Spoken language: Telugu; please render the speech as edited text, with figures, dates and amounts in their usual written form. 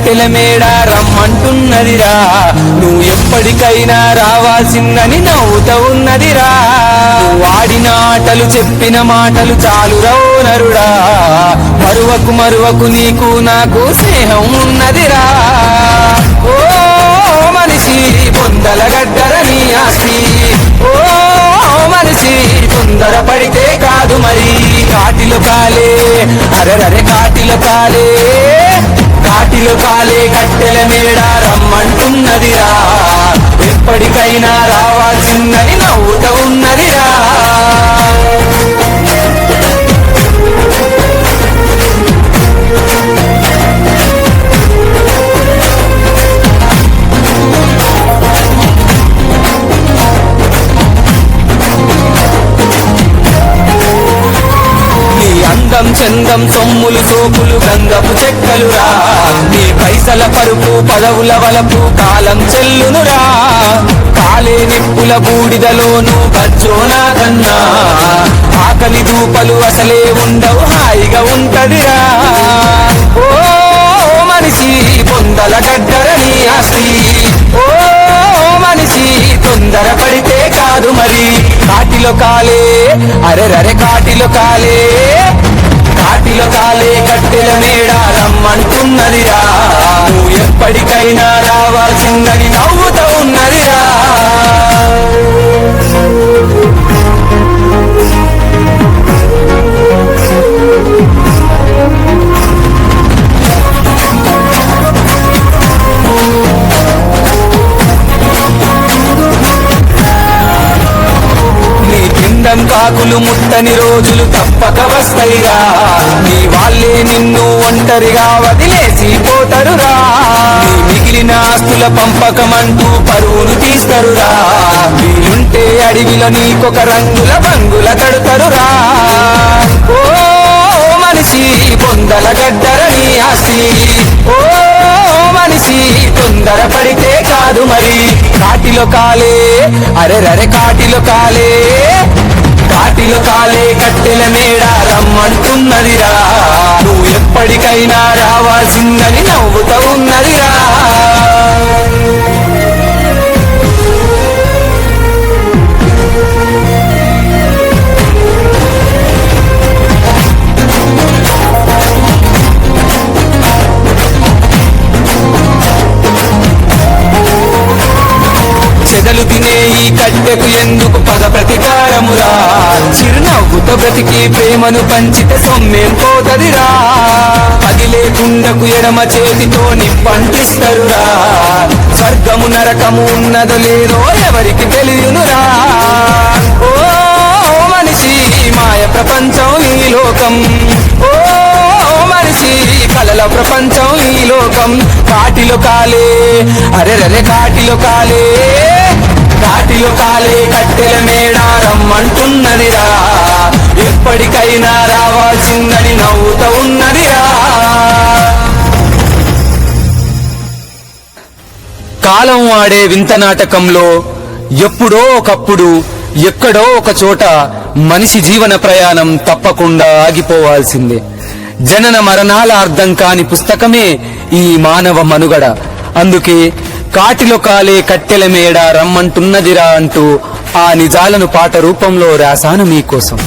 కట్టెల మేడ రమ్మంటున్నదిరా, నువ్వు ఎప్పటికైనా రావాల్సిందని నవ్వుతా ఉన్నదిరా. వాడిన ఆటలు చెప్పిన మాటలు చాలు నరుడా, మరువకు మరువకు నీకు నాకు స్నేహం ఉన్నదిరా. ఓ మనిషి పొందల గడ్డర నీ ఆస్తి, ఓ మనిషి తొందర పడితే కాదు మరి. కాటిలో కాలే అరెరరే కాటిలో కాలే, కాటిలో కాలే కట్టెల మేడ రమ్మంటున్నదిరా, ఎప్పటికైనా రావాల్సిందని నవ్వుతా ఉన్నదిరా. అందం చందం సొమ్ములు సోపులు గంగపు చెక్కలురా, నీ పైసల పరుపు పదవుల వలపు కాలం చెల్లునురా. కాలే నిప్పుల బూడిదలోను బచ్చోనా కన్నా, ఆకలి దూపలు అసలే ఉండవు హాయిగా ఉంటదిరా. ఓ మనిషి పొందల గడ్డర నీ ఆస్తి, ఓ మనిషి తొందర పడితే కాదు మరి. కాటిలో కాలే అరెరరే కాటిలో కాలే, కాటిలో కాలే కట్టెల మేడ రమ్మంటున్నదిరా, నువ్వు ఎప్పటికైనా రావాల్సిందని నవ్వుతా ఉన్నదిరా. కాకులు ముట్టని రోజులు తప్పక వస్తాయిరా, నీ వాళ్ళే నిన్ను ఒంటరిగా వదిలేసి పోతరురా. నీ మిగిలిన ఆస్తుల పంపకమంటూ పరువును తీస్తరురా, వీలుంటే అడవిలో నీకొక రంగుల బంగుల కడుతరురా. ఓ మనిషి పొందల గడ్డర నీ ఆస్తి, ఓ మనిషి తొందర పడితే కాదు మరి. కాటిలో కాలే అరెరరే కాటిలో కాలే, కాటిలో కాలే కట్టెల మేడ రమ్మంటున్నదిరా, నువ్వు ఎప్పటికైనా రావాల్సిందని నవ్వుతా ఉన్నదిరా. చెదలు తినే ఈ కట్టెకు ఎందుకు పగ ప్రతికారమురా, చిరునవ్వుతో బ్రతికి ప్రేమను పంచితే సొమ్మేం పోతదిరా. పగిలే గుండెకు ఎడమ చేతితో నిప్పంటిస్తరురా, స్వర్గము నరకము ఉన్నదో లేదో ఎవరికి తెలియనురా. ఓ మనిషి మాయ ప్రపంచం ఈ లోకం, ఓ మనిషి కలల ప్రపంచం ఈ లోకం. కాటిలో కాలే అరెరరే కాటిలో కాలే, కాటిలో కాలే కట్టెల మేడ రమ్మంటున్నదిరా, ఎప్పటికైనా రావాల్సిందని నవ్వుతా ఉన్నదిరా. కాలం ఆడే వింత నాటకంలో ఎప్పుడో ఒకప్పుడు ఎక్కడో ఒక చోట మనిషి జీవన ప్రయాణం తప్పకుండా ఆగిపోవాల్సిందే. జనన మరణాల అర్థం కాని పుస్తకమే ఈ మానవ మనుగడ. అందుకే కాటిలో కాలే కట్టెల మేడ రమ్మంటున్నదిరా అంటూ ఆ నిజాలను పాట రూపంలో రాశాను మీకోసం.